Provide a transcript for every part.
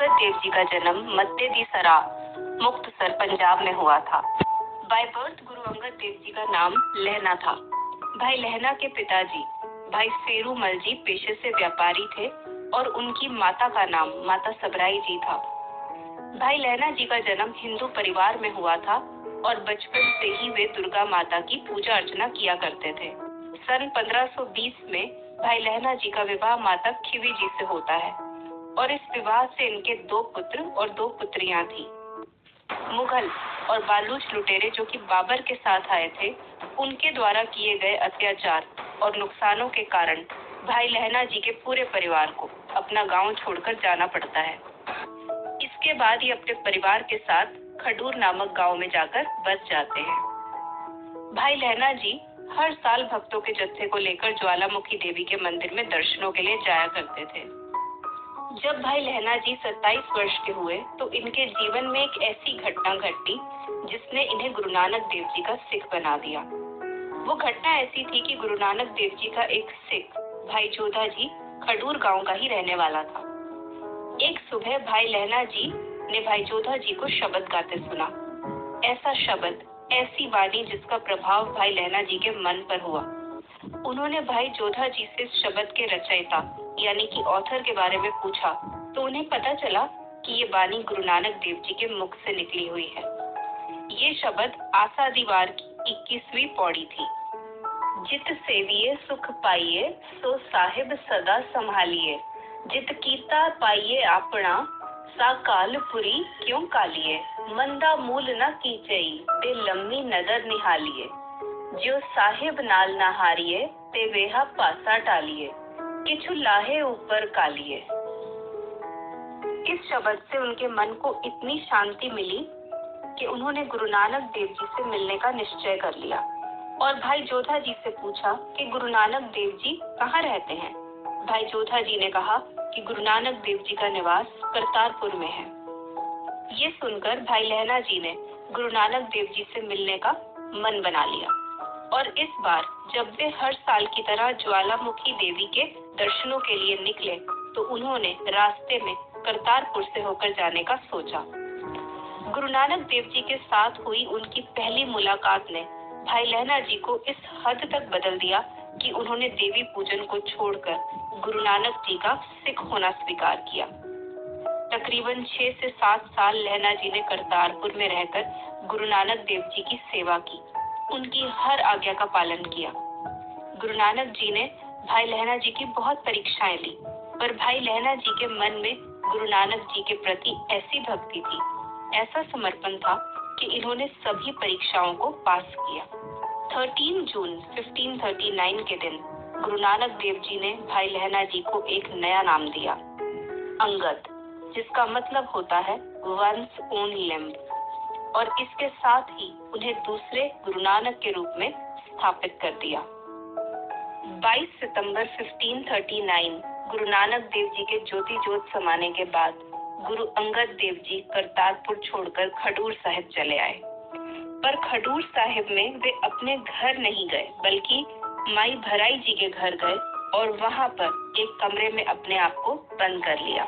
अंगद देव जी का जन्म मध्य दी सरा मुक्तसर पंजाब में हुआ था। बाय बर्थ गुरु अंगद देव जी का नाम लहना था। भाई लहना के पिताजी भाई फेरूमल जी पेशे से व्यापारी थे और उनकी माता का नाम माता सबराई जी था। भाई लहना जी का जन्म हिंदू परिवार में हुआ था और बचपन से ही वे दुर्गा माता की पूजा अर्चना किया करते थे। सन 1520 में भाई लहना जी का विवाह माता खिवी जी से होता है और इस विवाह से इनके 2 पुत्र और 2 पुत्रियां थी। मुगल और बालूच लुटेरे जो कि बाबर के साथ आए थे, उनके द्वारा किए गए अत्याचार और नुकसानों के कारण भाई लहना जी के पूरे परिवार को अपना गांव छोड़कर जाना पड़ता है। इसके बाद ये अपने परिवार के साथ खडूर नामक गांव में जाकर बस जाते हैं। भाई लहना जी हर साल भक्तों के जत्थे को लेकर ज्वालामुखी देवी के मंदिर में दर्शनों के लिए जाया करते थे। जब भाई लहना जी 27 वर्ष के हुए तो इनके जीवन में एक ऐसी घटना घटी जिसने इन्हें गुरु नानक देव जी का सिख बना दिया। वो घटना ऐसी थी कि गुरु नानक देव जी का एक सिख भाई जोधा जी खडूर गांव का ही रहने वाला था। एक सुबह भाई लहना जी ने भाई जोधा जी को शब्द गाते सुना। ऐसा शब्द, ऐसी वाणी जिसका प्रभाव भाई लहना जी के मन पर हुआ। उन्होंने भाई जोधा जी से इस शब्द के रचयिता यानी कि ऑथर के बारे में पूछा तो उन्हें पता चला कि ये वाणी गुरु नानक देव जी के मुख से निकली हुई है। ये शब्द आसा दीवार की 21वीं पौड़ी थी। जित सेविए सुख पाइए सो साहिब सदा संभालिए, जित कीता पाइए आपना सा कालपुरी क्यों कालिए, मंदा मूल न कीचई ते लम्मी नजर निहालिए, जो साहिब नाल ना हारिए ते वेहा पासा टालिए, किछु लाहे ऊपर कालिए। इस शब्द से उनके मन को इतनी शांति मिली कि उन्होंने गुरु नानक देव जी से मिलने का निश्चय कर लिया और भाई जोधा जी से पूछा कि गुरु नानक देव जी कहाँ रहते हैं। भाई जोधा जी ने कहा कि गुरु नानक देव जी का निवास करतारपुर में है। ये सुनकर भाई लहना जी ने गुरु नानक देव जी से मिलने का मन बना लिया और इस बार जब वे हर साल की तरह ज्वालामुखी देवी के दर्शनों के लिए निकले तो उन्होंने रास्ते में करतारपुर से होकर जाने का सोचा। गुरु नानक देव जी के साथ हुई उनकी पहली मुलाकात ने भाई लहना जी को इस हद तक बदल दिया कि उन्होंने देवी पूजन को छोड़कर गुरु नानक जी का सिख होना स्वीकार किया। तकरीबन 6 से 7 साल लहना जी ने करतारपुर में रहकर गुरु नानक देव जी की सेवा की, उनकी हर आज्ञा का पालन किया। गुरु नानक जी ने भाई लहना जी की बहुत परीक्षाएं ली, पर भाई लहना जी के मन में गुरु नानक जी के प्रति ऐसी भक्ति थी, ऐसा समर्पण था कि इन्होंने सभी परीक्षाओं को पास किया। 13 जून 1539 के दिन गुरु नानक देव जी ने भाई लहना जी को एक नया नाम दिया, अंगद, जिसका मतलब होता है वंस ओन लिम्ब, और इसके साथ ही उन्हें दूसरे गुरु नानक के रूप में स्थापित कर दिया। 22 सितंबर 1539 गुरु नानक देव जी के ज्योति जोत समाने के बाद गुरु अंगद देव जी करतारपुर छोड़कर खडूर साहिब चले आए। पर खडूर साहिब में वे अपने घर नहीं गए, बल्कि माई भराई जी के घर गए और वहां पर एक कमरे में अपने आप को बंद कर लिया।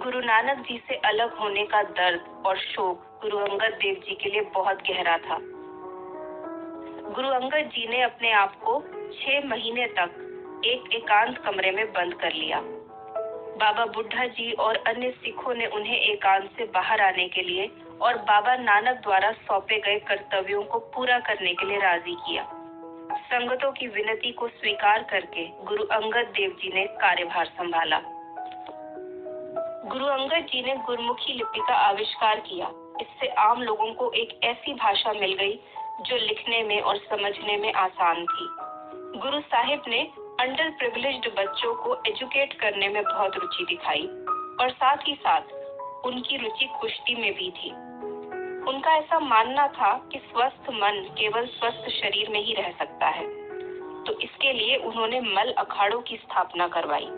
गुरु नानक जी से अलग होने का दर्द और शोक गुरु अंगद देव जी के लिए बहुत गहरा था। गुरु अंगद जी ने अपने आप को 6 महीने तक एक एकांत कमरे में बंद कर लिया। बाबा बुड्ढा जी और अन्य सिखों ने उन्हें एकांत से बाहर आने के लिए और बाबा नानक द्वारा सौंपे गए कर्तव्यों को पूरा करने के लिए राजी किया। संगतों की विनती को स्वीकार करके गुरु अंगद देव जी ने कार्यभार संभाला। गुरु अंगद जी ने गुरमुखी लिपि का आविष्कार किया। इससे आम लोगों को एक ऐसी भाषा मिल गई जो लिखने में और समझने में आसान थी। गुरु साहिब ने अंडर प्रिविलेज्ड बच्चों को एजुकेट करने में बहुत रुचि दिखाई और साथ ही साथ उनकी रुचि कुश्ती में भी थी। उनका ऐसा मानना था कि स्वस्थ मन केवल स्वस्थ शरीर में ही रह सकता है, तो इसके लिए उन्होंने मल अखाड़ों की स्थापना करवाई।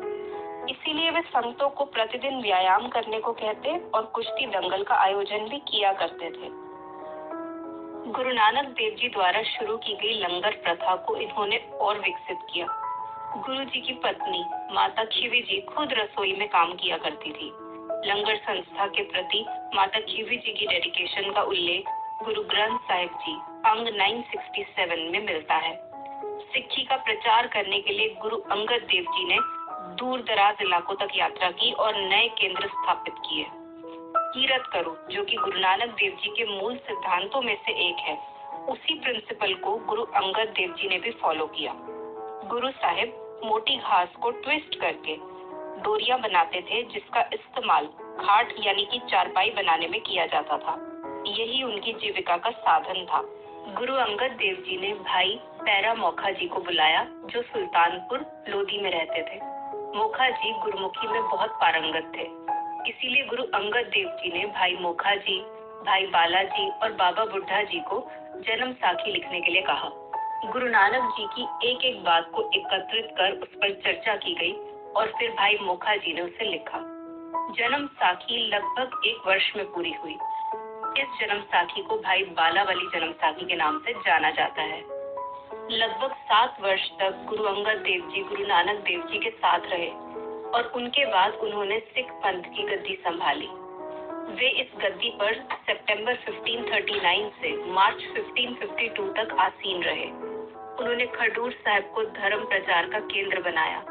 इसीलिए वे संतों को प्रतिदिन व्यायाम करने को कहते और कुश्ती दंगल का आयोजन भी किया करते थे। गुरु नानक देव जी द्वारा शुरू की गई लंगर प्रथा को इन्होंने और विकसित किया। गुरु जी की पत्नी माता खिवी जी खुद रसोई में काम किया करती थी। लंगर संस्था के प्रति माता खीवी जी की डेडिकेशन का उल्लेख गुरु ग्रंथ साहिब जी अंग 967 में मिलता है। सिक्खी का प्रचार करने के लिए गुरु अंगद देव जी ने दूर दराज इलाकों तक यात्रा की और नए केंद्र स्थापित किए। कीरत करो, जो कि गुरु नानक देव जी के मूल सिद्धांतों में से एक है, उसी प्रिंसिपल को गुरु अंगद देव जी ने भी फॉलो किया। गुरु साहिब मोटी घास को ट्विस्ट करके डोरियां बनाते थे, जिसका इस्तेमाल खाट यानी कि चारपाई बनाने में किया जाता था। यही उनकी जीविका का साधन था। गुरु अंगद देव जी ने भाई पैरा मोखा जी को बुलाया, जो सुल्तानपुर लोधी में रहते थे। मोखा जी गुरुमुखी में बहुत पारंगत थे, इसीलिए गुरु अंगद देव जी ने भाई मोखा जी, भाई बालाजी और बाबा बुढ़ा जी को जन्म साखी लिखने के लिए कहा। गुरु नानक जी की एक एक बात को एकत्रित कर उस पर चर्चा की गई और फिर भाई मोखा जी ने उसे लिखा। जन्म साखी लगभग 1 वर्ष में पूरी हुई। इस जन्म साखी को भाई बाला वाली जन्म साखी के नाम से जाना जाता है। लगभग 7 वर्ष तक गुरु अंगद देव जी गुरु नानक देव जी के साथ रहे और उनके बाद उन्होंने सिख पंथ की गद्दी संभाली। वे इस गद्दी पर सितंबर 1539 से मार्च 1552 तक आसीन रहे। उन्होंने खडूर साहिब को धर्म प्रचार का केंद्र बनाया।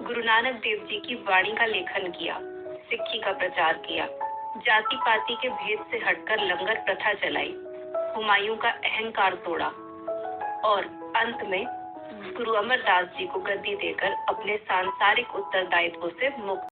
गुरु नानक देव जी की वाणी का लेखन किया, सिक्खी का प्रचार किया, जाति पाति के भेद से हटकर लंगर प्रथा चलाई, हुमायूं का अहंकार तोड़ा और अंत में गुरु अमरदास जी को गद्दी देकर अपने सांसारिक उत्तरदायित्व से मुक्त